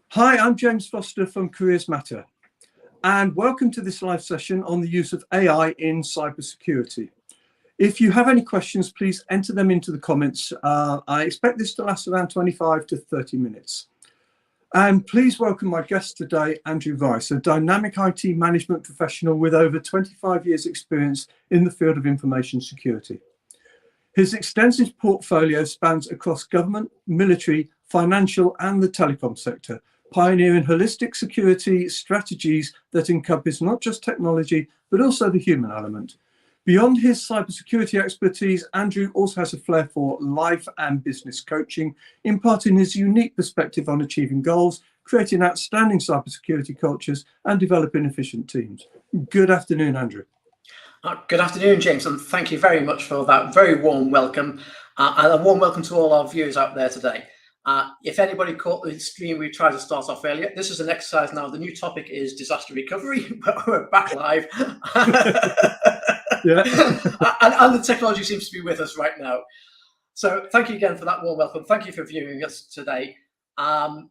Hi, I'm James Foster from Careers Matter, and welcome to this live session on the use of AI in cybersecurity. If you have any questions, please enter them into the comments. I expect this to last around 25 to 30 minutes. And please welcome my guest today, Andrew Weiss, a dynamic IT management professional with over 25 years experience in the field of information security. His extensive portfolio spans across government, military, financial, and the telecom sector, pioneering holistic security strategies that encompass not just technology, but also the human element. Beyond his cybersecurity expertise, Andrew also has a flair for life and business coaching, imparting his unique perspective on achieving goals, creating outstanding cybersecurity cultures, and developing efficient teams. Good afternoon, Andrew. Good afternoon, James, and thank you very much for that very warm welcome. And a warm welcome to all our viewers out there today. If anybody caught the stream we tried to start off earlier, this is an exercise now. The new topic is disaster recovery, but we're back live. Yeah. and the technology seems to be with us right now. So thank you again for that warm welcome. Thank you for viewing us today. And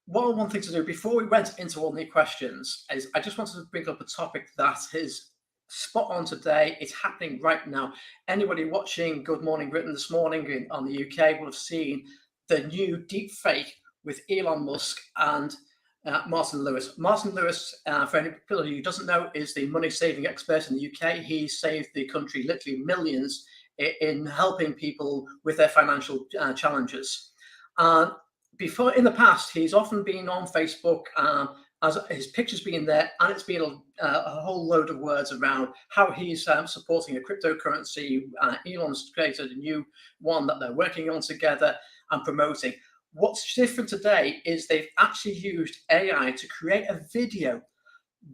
one thing to do before we went into all the questions is I just wanted to bring up a topic that is spot on today. It's happening right now. Anybody watching Good Morning Britain this morning on the UK will have seen the new deep fake with Elon Musk and Martin Lewis. Martin Lewis, for anybody who doesn't know, is the money-saving expert in the UK. He saved the country literally millions in helping people with their financial challenges. Before, in the past, he's often been on Facebook as his picture's been there, and it's been a whole load of words around how he's supporting a cryptocurrency. Elon's created a new one that they're working on together and promoting. What's different today is they've actually used AI to create a video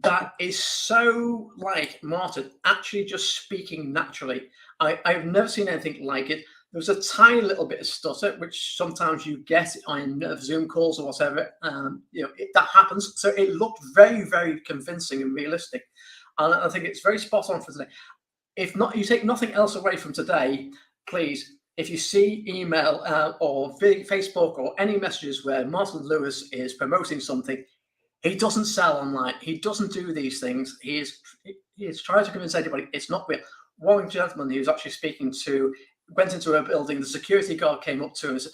that is so like Martin, actually just speaking naturally. I've never seen anything like it. There's a tiny little bit of stutter, which sometimes you get on Zoom calls or whatever. That happens. So it looked very, very convincing and realistic. And I think it's very spot on for today. If not, you take nothing else away from today, please, if you see email or Facebook or any messages where Martin Lewis is promoting something, he doesn't sell online. He doesn't do these things. He is trying to convince anybody it's not real. One gentleman he was actually speaking to went into a building. The security guard came up to him and said,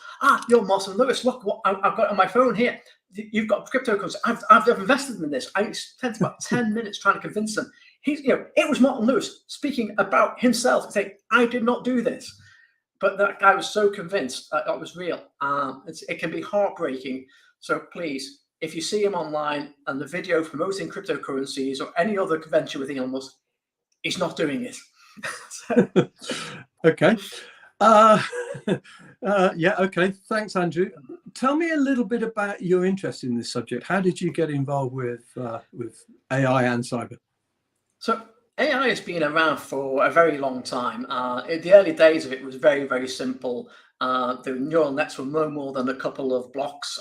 you're Martin Lewis. Look what I've got on my phone here. You've got cryptocurrency. I've invested in this. I spent about 10 minutes trying to convince him. It was Martin Lewis speaking about himself, saying, I did not do this. But that guy was so convinced that it was real. It can be heartbreaking. So please, if you see him online and the video promoting cryptocurrencies or any other venture with Elon Musk, he's not doing it. Okay. Yeah, okay. Thanks, Andrew. Tell me a little bit about your interest in this subject. How did you get involved with AI and cyber? So AI has been around for a very long time. In the early days of it was very, very simple. The neural nets were no more than a couple of blocks.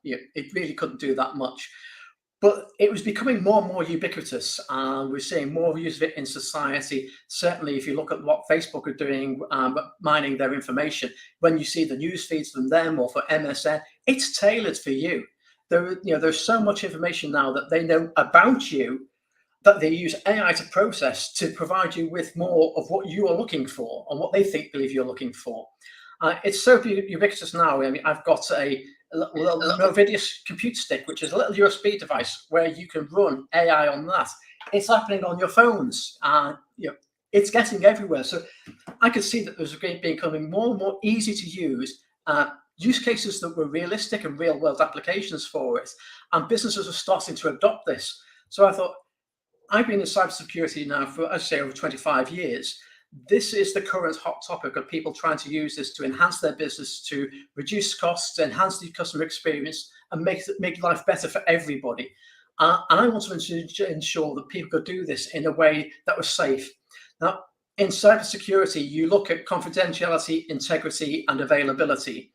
It really couldn't do that much. But it was becoming more and more ubiquitous. We're seeing more use of it in society. Certainly, if you look at what Facebook are doing, mining their information, when you see the news feeds from them or for MSN, it's tailored for you. There's so much information now that they know about you that they use AI to process to provide you with more of what you are looking for and what they believe you're looking for. It's so ubiquitous now. I mean, I've got a little Novidius compute stick, which is a little USB device where you can run AI on that. It's happening on your phones. It's getting everywhere. So I could see that there's becoming more and more easy to use use cases that were realistic and real world applications for it. And businesses are starting to adopt this. So I thought, I've been in cybersecurity now for, I'd say, over 25 years. This is the current hot topic of people trying to use this to enhance their business, to reduce costs, enhance the customer experience, and make life better for everybody. And I want to ensure that people could do this in a way that was safe. Now, in cybersecurity, you look at confidentiality, integrity, and availability.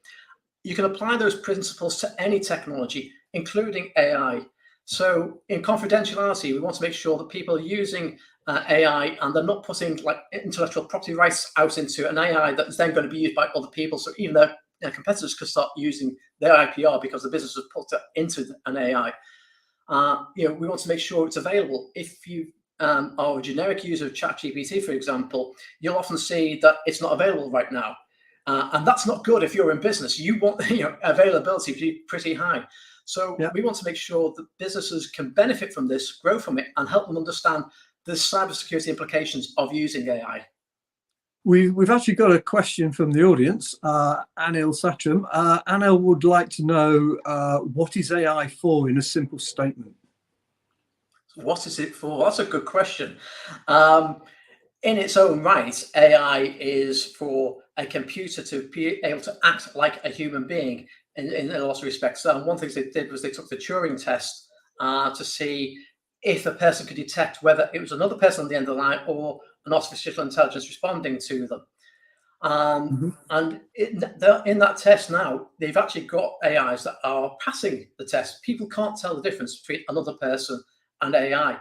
You can apply those principles to any technology, including AI. So in confidentiality, we want to make sure that people are using AI and they're not putting like intellectual property rights out into an AI that is then going to be used by other people. So even though competitors could start using their IPR because the business has put it into an AI. We want to make sure it's available. If you are a generic user of ChatGPT, for example, you'll often see that it's not available right now. And that's not good if you're in business. You want availability to be pretty high. So we want to make sure that businesses can benefit from this, grow from it, and help them understand the cybersecurity implications of using AI. We've actually got a question from the audience, Anil Satram. Anil would like to know what is AI for in a simple statement? What is it for? That's a good question. In its own right, AI is for a computer to be able to act like a human being in a lot of respects. One thing they did was they took the Turing test to see if a person could detect whether it was another person on the end of the line or an artificial intelligence responding to them. And in that test now, they've actually got AIs that are passing the test. People can't tell the difference between another person and AI.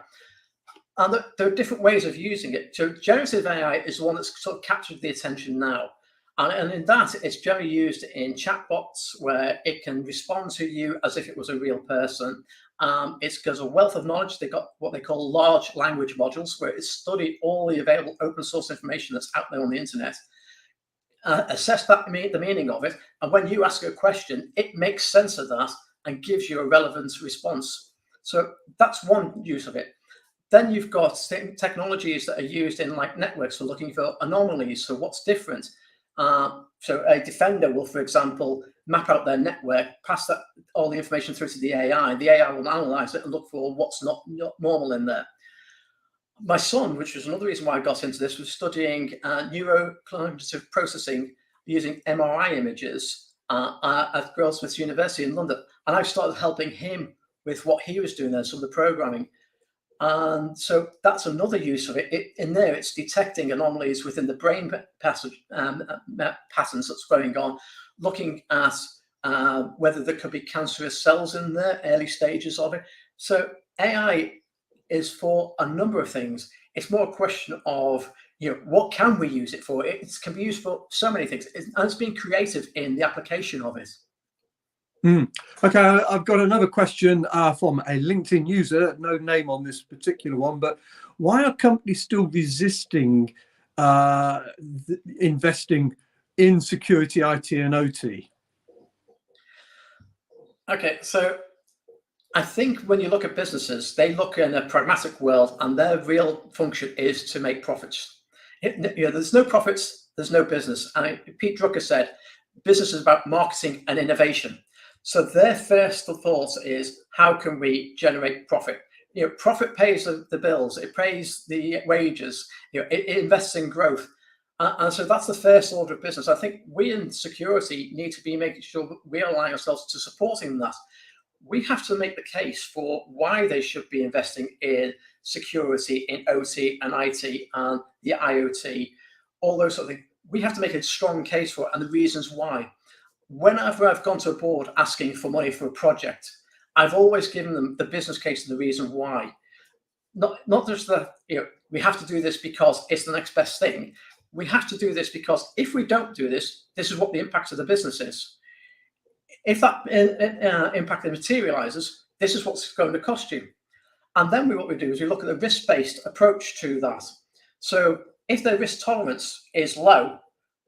And there are different ways of using it. So generative AI is the one that's sort of captured the attention now. And in that, it's generally used in chatbots where it can respond to you as if it was a real person. It's got a wealth of knowledge. They've got what they call large language modules, where it's studied all the available open source information that's out there on the internet, assess the meaning of it, and when you ask a question, it makes sense of that and gives you a relevant response. So that's one use of it. Then you've got technologies that are used in like networks for looking for anomalies. So what's different? So a defender will, for example, map out their network, pass all the information through to the AI. The AI will analyze it and look for what's not normal in there. My son, which was another reason why I got into this, was studying neurocognitive processing using MRI images at Goldsmiths University in London. And I started helping him with what he was doing there, some of the programming. And so that's another use of it. In there, it's detecting anomalies within the brain patterns that's going on, looking at whether there could be cancerous cells in there, early stages of it. So AI is for a number of things. It's more a question of, what can we use it for? It can be used for so many things, and it's being creative in the application of it. Okay, I've got another question from a LinkedIn user, no name on this particular one, but why are companies still resisting investing in security, IT and OT? Okay, so I think when you look at businesses, they look in a pragmatic world and their real function is to make profits. There's no profits, there's no business. And Pete Drucker said, business is about marketing and innovation. So their first thought is, how can we generate profit? Profit pays the bills, it pays the wages, it invests in growth. And so that's the first order of business. I think we in security need to be making sure that we align ourselves to supporting that. We have to make the case for why they should be investing in security, in OT and IT and the IoT, all those sort of things. We have to make a strong case for it and the reasons why. Whenever I've gone to a board asking for money for a project, I've always given them the business case and the reason why. Not just we have to do this because it's the next best thing. We have to do this because if we don't do this, this is what the impact of the business is. If that impact materializes, this is what's going to cost you. And then what we do is we look at the risk-based approach to that. So if their risk tolerance is low,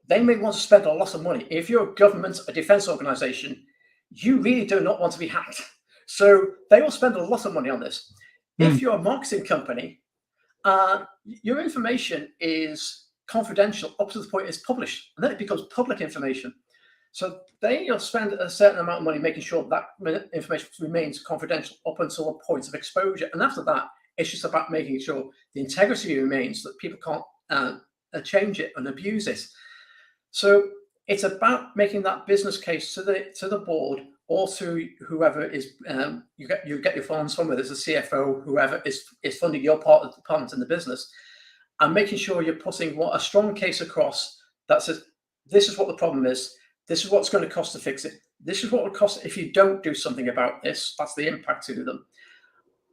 they may want to spend a lot of money. If you're a government, a defense organization, you really do not want to be hacked. So they will spend a lot of money on this. If you're a marketing company, your information is confidential up to the point it's published, and then it becomes public information. So you'll spend a certain amount of money making sure that information remains confidential up until a point of exposure. And after that, it's just about making sure the integrity remains, that people can't change it and abuse it. So it's about making that business case to the board or to whoever is you get your funds from, whether it's a CFO, whoever is funding your part of the department in the business, and making sure you're putting a strong case across that says, this is what the problem is, this is what's going to cost to fix it, this is what it will cost if you don't do something about this, that's the impact to them.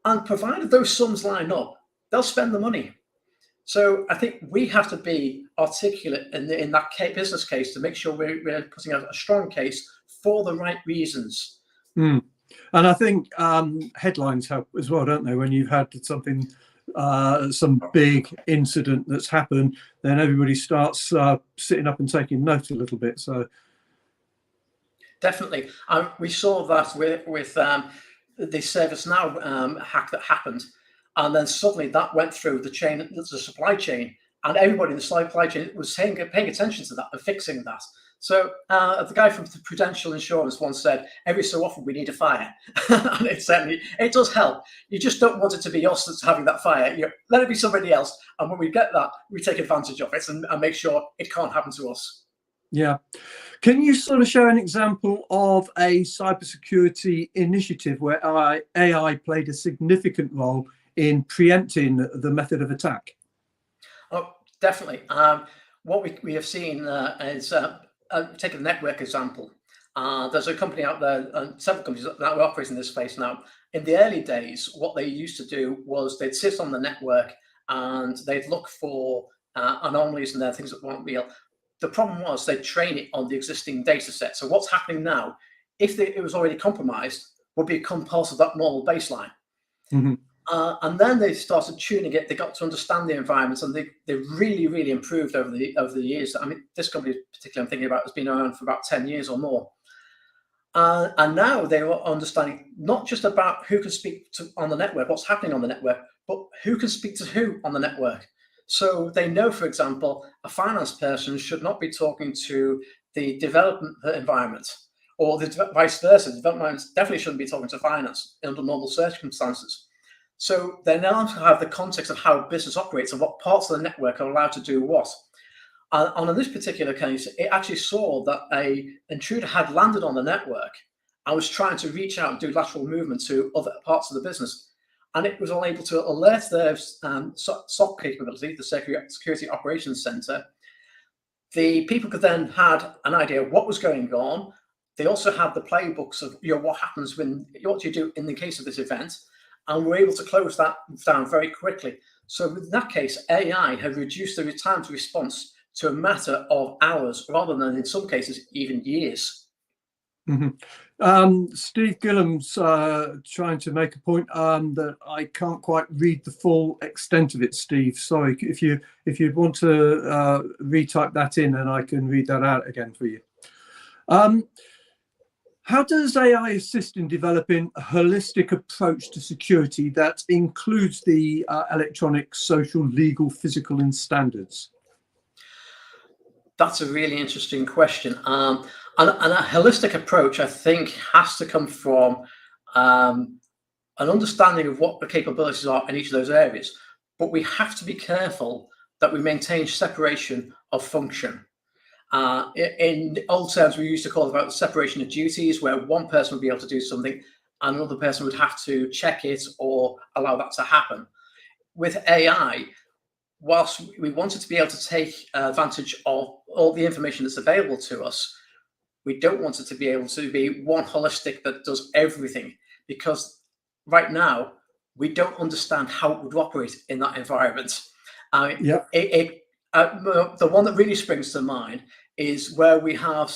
And provided those sums line up, they'll spend the money. So I think we have to be articulate in that business case to make sure we're putting out a strong case for the right reasons. And I think headlines help as well, don't they? When you've had something, some big incident that's happened, then everybody starts sitting up and taking note a little bit. So definitely, we saw that with the ServiceNow hack that happened, and then suddenly that went through the supply chain, and everybody in the supply chain was paying attention to that and fixing that. So the guy from Prudential Insurance once said, every so often we need a fire. And it does help. You just don't want it to be us that's having that fire. Let it be somebody else. And when we get that, we take advantage of it and make sure it can't happen to us. Yeah. Can you sort of share an example of a cybersecurity initiative where AI played a significant role in preempting the method of attack? Oh, definitely. What we have seen is take a network example. There's a company out there, several companies that are operating in this space now. In the early days, what they used to do was they'd sit on the network and they'd look for anomalies and things that weren't real. The problem was they'd train it on the existing data set. So what's happening now, if it was already compromised, would become part of that normal baseline. Mm-hmm. And then they started tuning it. They got to understand the environments, and they really, really improved over the years. I mean, this company, particularly, I'm thinking about, has been around for about 10 years or more. And now they are understanding not just about who can speak to on the network, what's happening on the network, but who can speak to who on the network. So they know, for example, a finance person should not be talking to the development environment, or the vice versa. The development environment definitely shouldn't be talking to finance under normal circumstances. So they now have the context of how business operates and what parts of the network are allowed to do what. And in this particular case, it actually saw that an intruder had landed on the network and was trying to reach out and do lateral movement to other parts of the business. And it was unable to alert their SOC capability, the Security Operations Center. The people could then had an idea of what was going on. They also had the playbooks of what happens what do you do in the case of this event. And we're able to close that down very quickly. So in that case, AI had reduced the time to response to a matter of hours, rather than in some cases even years. Mm-hmm. Steve Gillam's trying to make a point that I can't quite read the full extent of it. Steve, sorry, if you'd want to retype that in, and I can read that out again for you. How does AI assist in developing a holistic approach to security that includes the electronic, social, legal, physical, and standards? That's a really interesting question. And a holistic approach, I think, has to come from an understanding of what the capabilities are in each of those areas. But we have to be careful that we maintain separation of function. In old terms, we used to call it about the separation of duties, where one person would be able to do something and another person would have to check it or allow that to happen. With AI, whilst we wanted to be able to take advantage of all the information that's available to us, we don't want it to be able to be one holistic that does everything, because right now we don't understand how it would operate in that environment. The one that really springs to mind is where we have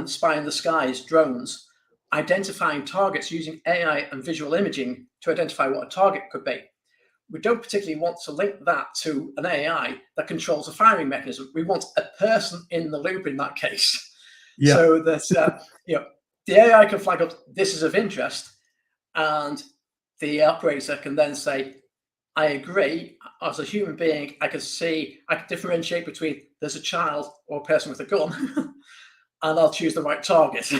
spy in the skies drones identifying targets using AI and visual imaging to identify what a target could be. We don't particularly want to link that to an AI that controls a firing mechanism. We want a person in the loop in that case. Yeah. So that the AI can flag up this is of interest, and the operator can then say, I agree. As a human being, I can differentiate between there's a child or a person with a gun, and I'll choose the right target.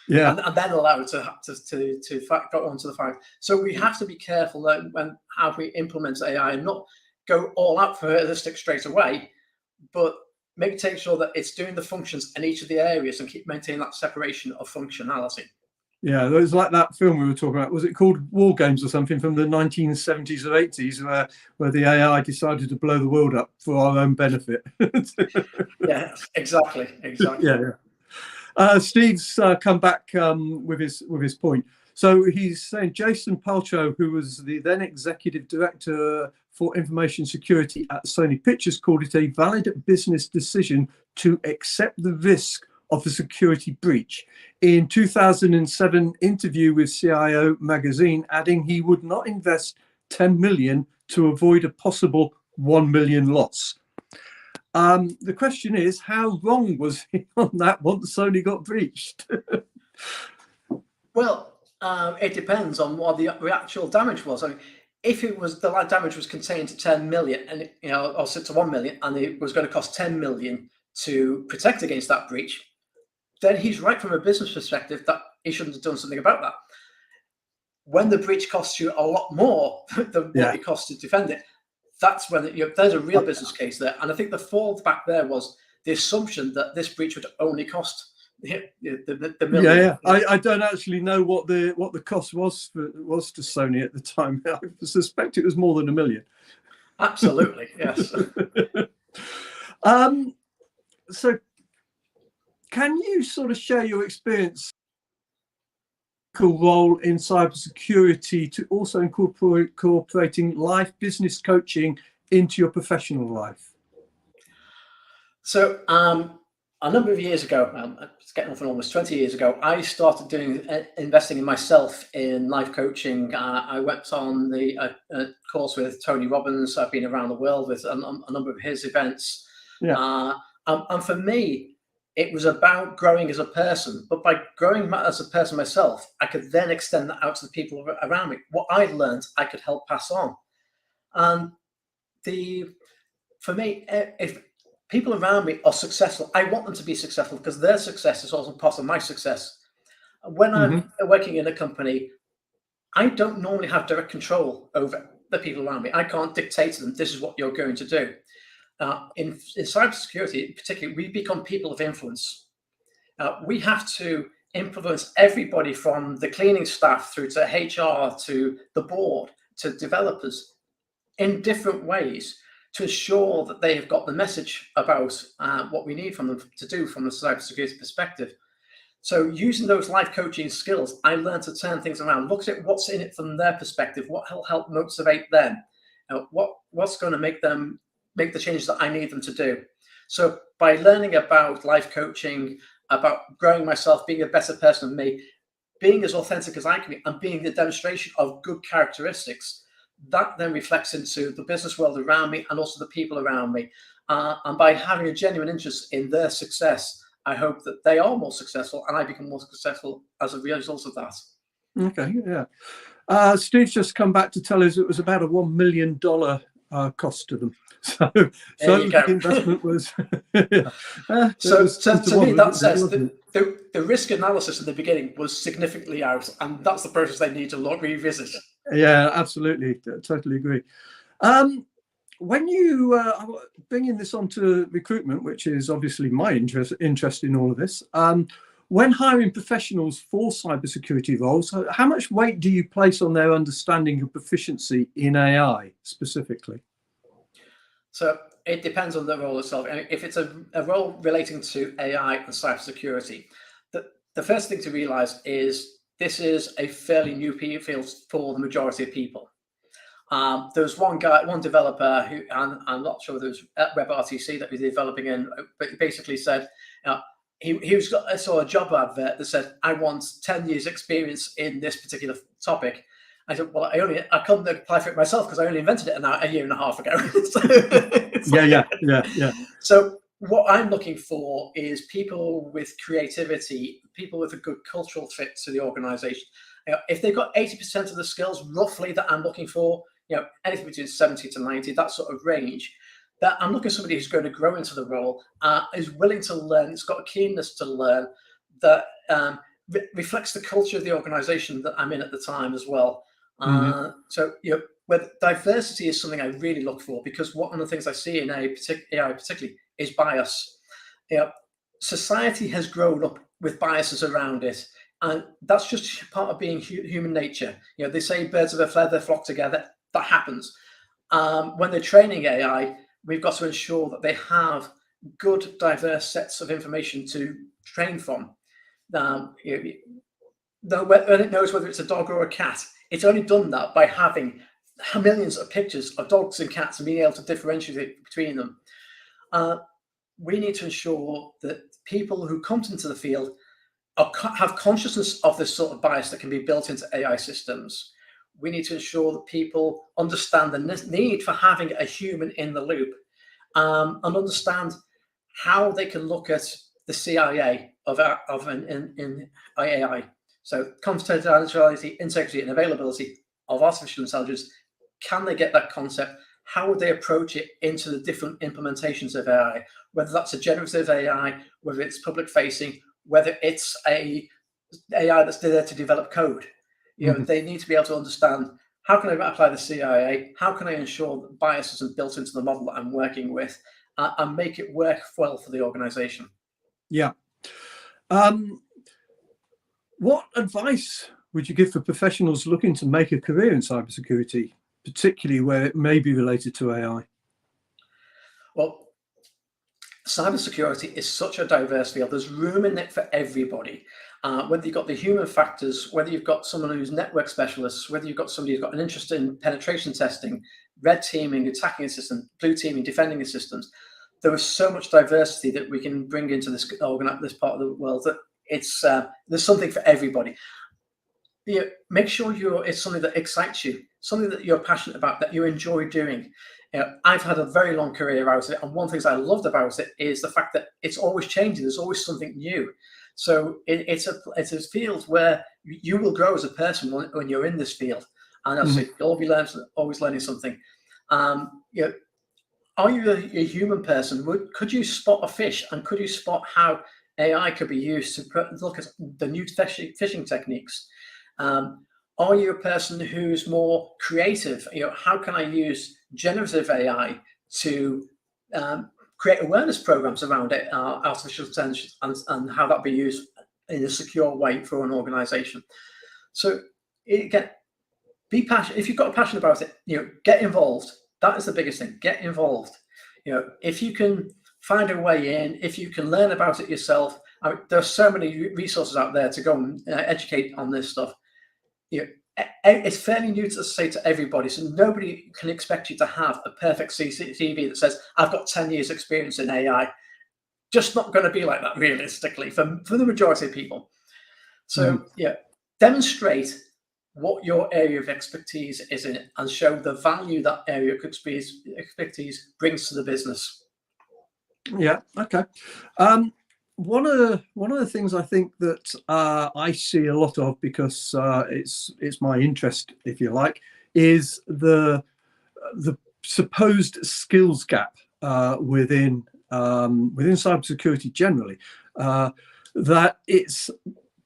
Yeah, and then allow it to go onto the fire. So we have to be careful that how we implement AI and not go all out for holistic straight away, but take sure that it's doing the functions in each of the areas and keep maintaining that separation of functionality. Yeah, it was like that film we were talking about. Was it called War Games or something from the 1970s or 80s, where the AI decided to blow the world up for our own benefit? Yeah, exactly. Yeah. Steve's come back with his point. So he's saying Jason Paltrow, who was the then executive director for information security at Sony Pictures, called it a valid business decision to accept the risk of a security breach. In 2007 interview with CIO magazine, adding he would not invest 10 million to avoid a possible 1 million loss. The question is, how wrong was he on that once Sony got breached? Well, it depends on what the actual damage was. I mean, if it was the damage was contained to 10 million, and or to 1 million, and it was going to cost 10 million to protect against that breach, then he's right from a business perspective that he shouldn't have done something about that. When the breach costs you a lot more than what it costs to defend it, that's when there's a real business case there. And I think the fallback there was the assumption that this breach would only cost the million. I don't actually know what the cost was to Sony at the time. I suspect it was more than 1 million. Absolutely, yes. So can you sort of share your experience role in cybersecurity to also incorporating life business coaching into your professional life? So a number of years ago, it's getting off and almost 20 years ago, I started investing in myself in life coaching. I went on a course with Tony Robbins. I've been around the world with a number of his events. And for me, it was about growing as a person. But by growing as a person myself, I could then extend that out to the people around me. What I learned, I could help pass on. And for me, if people around me are successful, I want them to be successful because their success is also part of my success. When I'm working in a company, I don't normally have direct control over the people around me. I can't dictate to them, this is what you're going to do. In cybersecurity, particularly, we become people of influence. We have to influence everybody from the cleaning staff through to HR, to the board, to developers in different ways to ensure that they have got the message about what we need from them to do from a cybersecurity perspective. So using those life coaching skills, I learned to turn things around, look at what's in it from their perspective, what will help motivate them, what's going to make them make the changes that I need them to do. So by learning about life coaching, about growing myself, being a better person than me, being as authentic as I can be, and being the demonstration of good characteristics, that then reflects into the business world around me and also the people around me. And by having a genuine interest in their success, I hope that they are more successful and I become more successful as a result of that. Okay, yeah. Steve's just come back to tell us it was about a $1 million cost to them. So the investment was. To me, that says the risk analysis in the beginning was significantly out, and that's the process they need to revisit. Yeah, absolutely, totally agree. When you bringing this onto recruitment, which is obviously my interest in all of this, when hiring professionals for cybersecurity roles, how much weight do you place on their understanding of proficiency in AI specifically? So it depends on the role itself. And if it's a role relating to AI and cybersecurity, the first thing to realize is this is a fairly new field for the majority of people. There was one developer who, I'm not sure, there was at WebRTC that he was developing in, but he basically said, I saw a job advert that said, I want 10 years experience in this particular topic. I said, well, I couldn't apply for it myself because I only invented it a year and a half ago. Yeah. So what I'm looking for is people with creativity, people with a good cultural fit to the organization. If they've got 80% of the skills roughly that I'm looking for, anything between 70 to 90, that sort of range, that I'm looking for somebody who's going to grow into the role, is willing to learn, has got a keenness to learn, that reflects the culture of the organization that I'm in at the time as well. So, where diversity is something I really look for, because one of the things I see in AI particularly is bias. Society has grown up with biases around it, and that's just part of being human nature. They say birds of a feather flock together. That happens. When they're training AI, we've got to ensure that they have good, diverse sets of information to train from. when it knows whether it's a dog or a cat, it's only done that by having millions of pictures of dogs and cats and being able to differentiate between them. We need to ensure that people who come into the field have consciousness of this sort of bias that can be built into AI systems. We need to ensure that people understand the need for having a human in the loop, and understand how they can look at the CIA of in AI. So confidentiality, integrity, and availability of artificial intelligence. Can they get that concept? How would they approach it into the different implementations of AI? Whether that's a generative AI, whether it's public facing, whether it's a AI that's there to develop code. They need to be able to understand, how can I apply the CIA? How can I ensure that bias isn't built into the model that I'm working with, and make it work well for the organization? Yeah. What advice would you give for professionals looking to make a career in cybersecurity, particularly where it may be related to AI? Well, cybersecurity is such a diverse field. There's room in it for everybody. Whether you've got the human factors, whether you've got someone who's network specialists, whether you've got somebody who's got an interest in penetration testing, red teaming, attacking a system, blue teaming, defending a systems, there is so much diversity that we can bring into this part of the world that it's there's something for everybody. Make sure it's something that excites you, something that you're passionate about, that you enjoy doing. I've had a very long career out of it, and one of the things I loved about it is the fact that it's always changing. There's always something new. So it's a field where you will grow as a person when you're in this field, and as you'll be always learning something. Are you a human person? Could you spot a fish, and could you spot how AI could be used to look at the new fishing techniques? Are you a person who's more creative? How can I use generative AI to create awareness programs around it, artificial intelligence, and how that be used in a secure way for an organization? So again, be passionate. If you've got a passion about it, get involved. That is the biggest thing. Get involved. If you can find a way in, if you can learn about it yourself. There's so many resources out there to go and educate on this stuff. It's fairly new to say to everybody, so nobody can expect you to have a perfect CV that says, I've got 10 years experience in AI. Just not going to be like that realistically for the majority of people. So demonstrate what your area of expertise is in it, and show the value that area of expertise brings to the business. Yeah, okay. One of the things I think that I see a lot of, because it's my interest, if you like, is the supposed skills gap within cybersecurity generally. That it's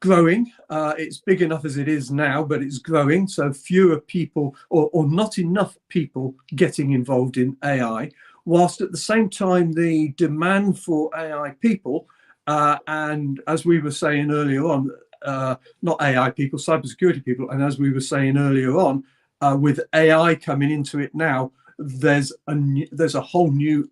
growing. It's big enough as it is now, but it's growing. So fewer people, or not enough people, getting involved in AI, whilst at the same time the demand for AI people. And as we were saying earlier on, not AI people, cybersecurity people. And as we were saying earlier on, with AI coming into it now, there's a whole new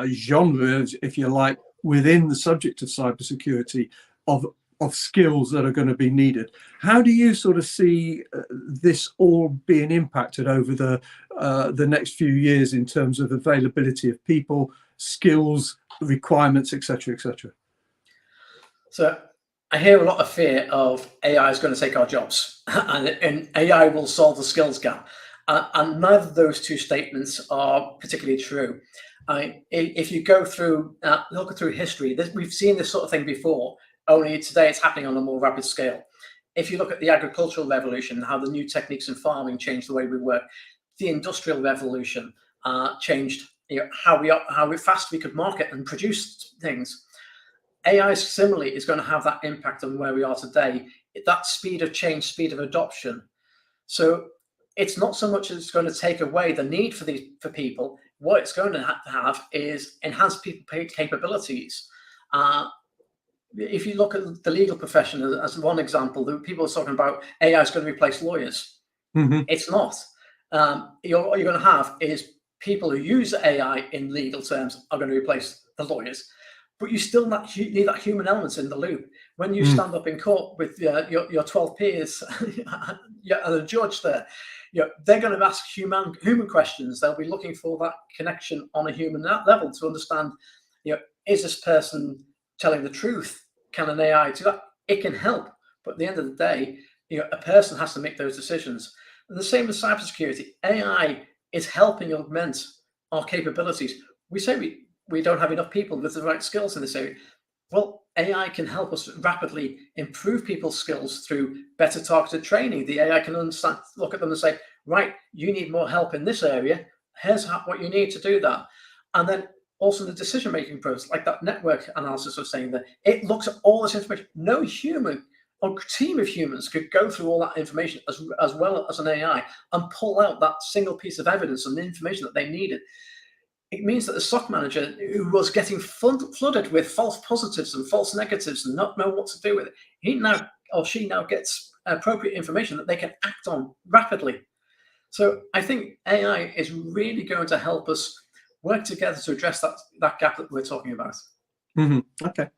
genre, if you like, within the subject of cybersecurity of skills that are going to be needed. How do you sort of see this all being impacted over the next few years in terms of availability of people, skills, requirements, etc., etc.? So I hear a lot of fear of AI is going to take our jobs, and AI will solve the skills gap. And neither of those two statements are particularly true. If you go through, look through history, we've seen this sort of thing before, only today it's happening on a more rapid scale. If you look at the agricultural revolution, how the new techniques in farming changed the way we work, the industrial revolution changed how fast we could market and produce things. AI similarly is going to have that impact on where we are today, that speed of change, speed of adoption. So it's not so much as it's going to take away the need for people. What it's going to have is enhance people capabilities. If you look at the legal profession as one example, the people are talking about AI is going to replace lawyers. It's not. What you're going to have is people who use AI in legal terms are going to replace the lawyers. but you still need that human element in the loop. When you stand up in court with your 12 peers and a judge there, they're going to ask human questions. They'll be looking for that connection on a human level to understand, is this person telling the truth? Can an AI do that? It can help, but at the end of the day, a person has to make those decisions. And the same with cybersecurity. AI is helping augment our capabilities. We say we don't have enough people with the right skills in this area. Well, AI can help us rapidly improve people's skills through better targeted training. The AI can look at them and say, right, you need more help in this area. Here's what you need to do that. And then also the decision-making process, like that network analysis of saying that it looks at all this information. No human or team of humans could go through all that information as well as an AI and pull out that single piece of evidence and the information that they needed. It means that the SOC manager who was getting flooded with false positives and false negatives and not know what to do with it, she now gets appropriate information that they can act on rapidly. So I think AI is really going to help us work together to address that gap that we're talking about. Okay.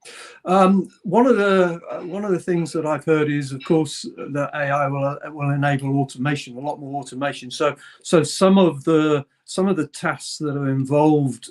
One of the things that I've heard is, of course, that AI will enable automation, a lot more automation. So some of the tasks that are involved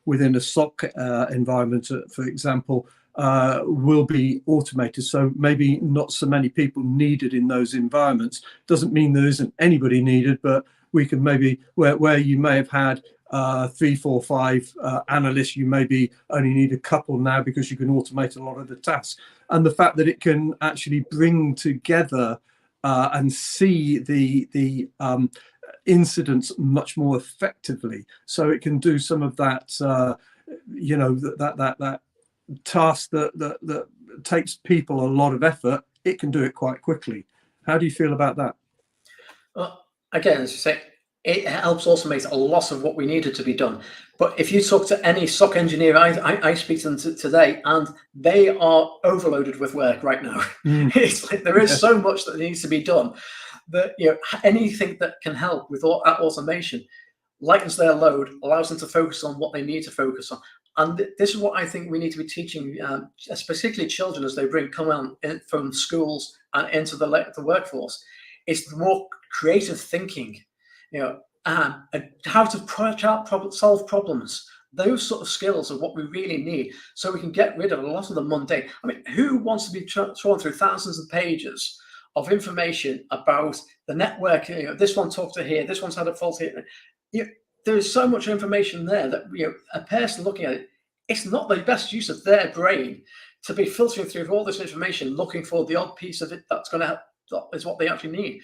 within a SOC environment, for example, will be automated. So maybe not so many people needed in those environments. Doesn't mean there isn't anybody needed, but we can maybe where you may have had 3, 4, 5 analysts, you maybe only need a couple now because you can automate a lot of the tasks. And the fact that it can actually bring together and see the incidents much more effectively, so it can do some of that that task that takes people a lot of effort. It can do it quite quickly. How do you feel about that? Well, again, as you say, it helps automate a lot of what we needed to be done. But if you talk to any SOC engineer, I speak to them today, and they are overloaded with work right now. It's like there is so much that needs to be done that anything that can help with that automation lightens their load, allows them to focus on what they need to focus on. And this is what I think we need to be teaching, particularly children as they come on from schools and into the workforce. It's the more creative thinking. How to solve problems. Those sort of skills are what we really need, so we can get rid of a lot of the mundane. I mean, who wants to be thrown through thousands of pages of information about the network? This one talked to here, this one's had a fault here. There is so much information there that a person looking at it, it's not the best use of their brain to be filtering through all this information, looking for the odd piece of it that's going to help, is what they actually need.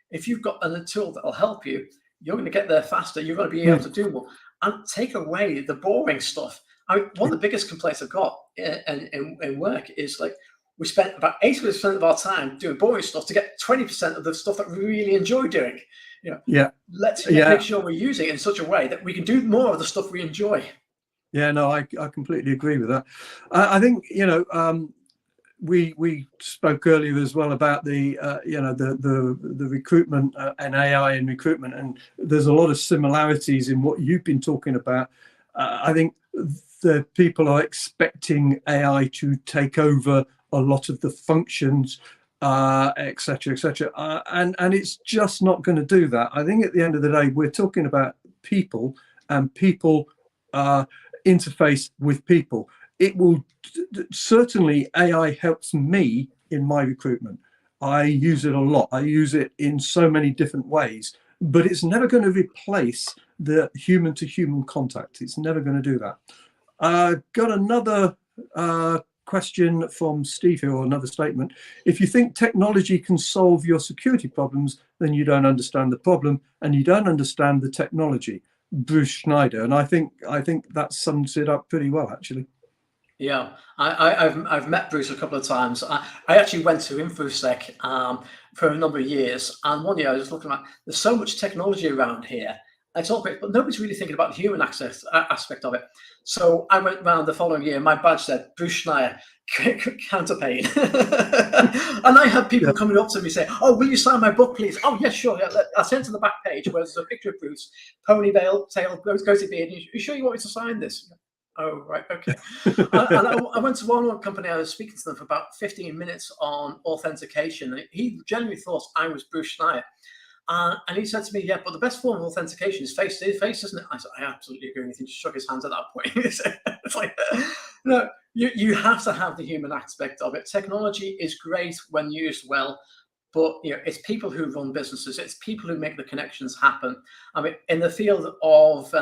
If you've got a tool that'll help you, you're going to get there faster. You're going to be able to do more and take away the boring stuff. I mean, one of the biggest complaints I've got in work is like we spent about 80% of our time doing boring stuff to get 20% of the stuff that we really enjoy doing. Let's make sure we're using it in such a way that we can do more of the stuff we enjoy. Yeah, no, I completely agree with that. I think we spoke earlier as well about the recruitment and AI in recruitment, and there's a lot of similarities in what you've been talking about. I think the people are expecting AI to take over a lot of the functions, etc., and it's just not going to do that. I think at the end of the day, we're talking about people, and people interface with people. It will certainly, AI helps me in my recruitment. I use it a lot. I use it in so many different ways, but it's never going to replace the human to human contact. It's never going to do that. Got another question from Steve here, or another statement. If you think technology can solve your security problems, then you don't understand the problem and you don't understand the technology. Bruce Schneider. And I think that sums it up pretty well, actually. Yeah, I've met Bruce a couple of times. I actually went to InfoSec for a number of years, and one year I was looking at, there's so much technology around here. It's all great, but nobody's really thinking about the human aspect of it. So I went around the following year, my badge said Bruce Schneider, counterpane. And I had people coming up to me saying, "Oh, will you sign my book, please?" "Oh, yes, sure." I sent to the back page where there's a picture of Bruce, ponytail, goatee beard. "Are you sure you want me to sign this?" Oh, right. Okay. I went to one company. I was speaking to them for about 15 minutes on authentication. He genuinely thought I was Bruce Schneier. And he said to me, yeah, but the best form of authentication is face to face, isn't it? I said, I absolutely agree with you. Just shook his hands at that point. It's like, no, you have to have the human aspect of it. Technology is great when used well, but it's people who run businesses. It's people who make the connections happen. I mean, in the field of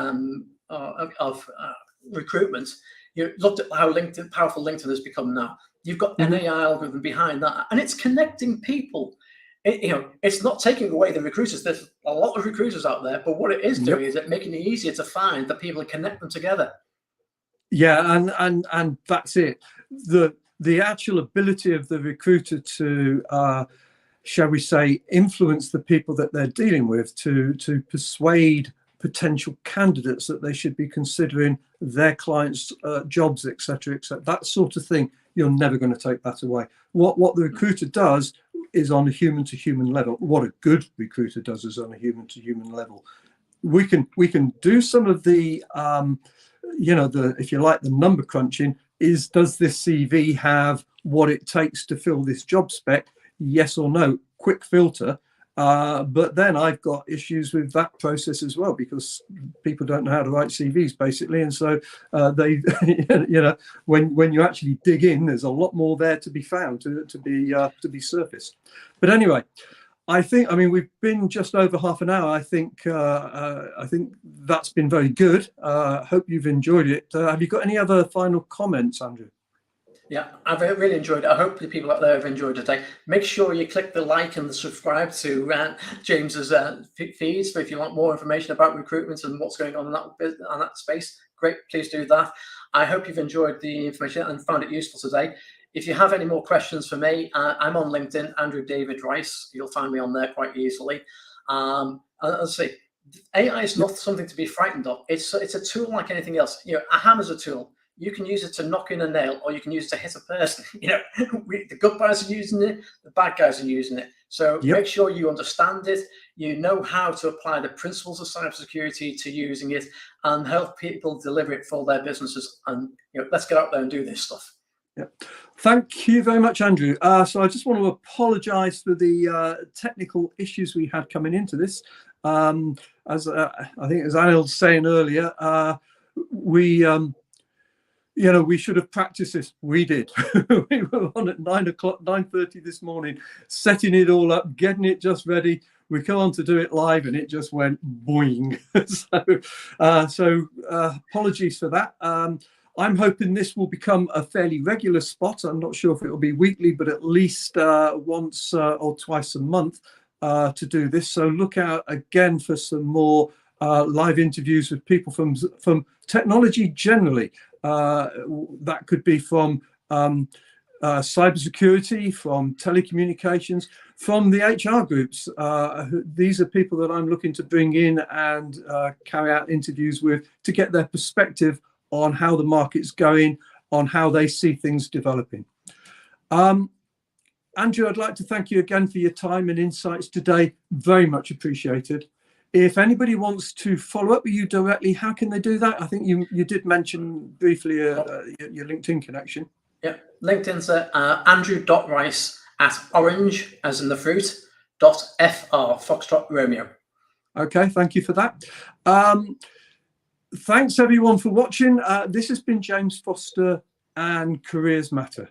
recruitment, you looked at how powerful LinkedIn has become now. You've got an AI algorithm behind that, and it's connecting people. It's not taking away the recruiters. There's a lot of recruiters out there, but what it is doing is it making it easier to find the people and connect them together. Yeah, and that's it. The actual ability of the recruiter to shall we say, influence the people that they're dealing with to persuade potential candidates that they should be considering their clients' jobs, etc., etc. That sort of thing. You're never going to take that away. What the recruiter does is on a human-to-human level. What a good recruiter does is on a human-to-human level. We can do some of the if you like, the number crunching. Does this CV have what it takes to fill this job spec? Yes or no, quick filter. But then I've got issues with that process as well, because people don't know how to write CVs basically, and so they, when you actually dig in, there's a lot more there to be found, to be surfaced. But anyway, I mean, we've been just over half an hour. I think that's been very good. Hope you've enjoyed it. Have you got any other final comments, Andrew? Yeah, I've really enjoyed it. I hope the people out there have enjoyed it today. Make sure you click the like and the subscribe to James's feeds if you want more information about recruitment and what's going on in that space. Great, please do that. I hope you've enjoyed the information and found it useful today. If you have any more questions for me, I'm on LinkedIn, Andrew David Rice. You'll find me on there quite easily. Let's see, AI is not something to be frightened of. It's a tool like anything else. A hammer's a tool. You can use it to knock in a nail, or you can use it to hit a person. The good guys are using it, the bad guys are using it. So make sure you understand it, you know how to apply the principles of cybersecurity to using it, and help people deliver it for their businesses. And let's get out there and do this stuff. Yeah. Thank you very much, Andrew. So I just want to apologise for the technical issues we had coming into this. As I think, as Anil was saying earlier, we should have practiced this. We did. We were on at 9:30 this morning, setting it all up, getting it just ready. We come on to do it live, and it just went boing. So apologies for that. I'm hoping this will become a fairly regular spot. I'm not sure if it will be weekly, but at least once or twice a month to do this. So look out again for some more live interviews with people from technology generally. That could be from cybersecurity, from telecommunications, from the HR groups. These are people that I'm looking to bring in and carry out interviews with to get their perspective on how the market's going, on how they see things developing. Andrew, I'd like to thank you again for your time and insights today. Very much appreciated. If anybody wants to follow up with you directly, how can they do that? I think you did mention briefly your LinkedIn connection. Yeah, LinkedIn's andrew.rice@orange, as in the fruit, .fr, Foxtrot Romeo. Okay, thank you for that. Thanks everyone for watching. This has been James Foster and Careers Matter.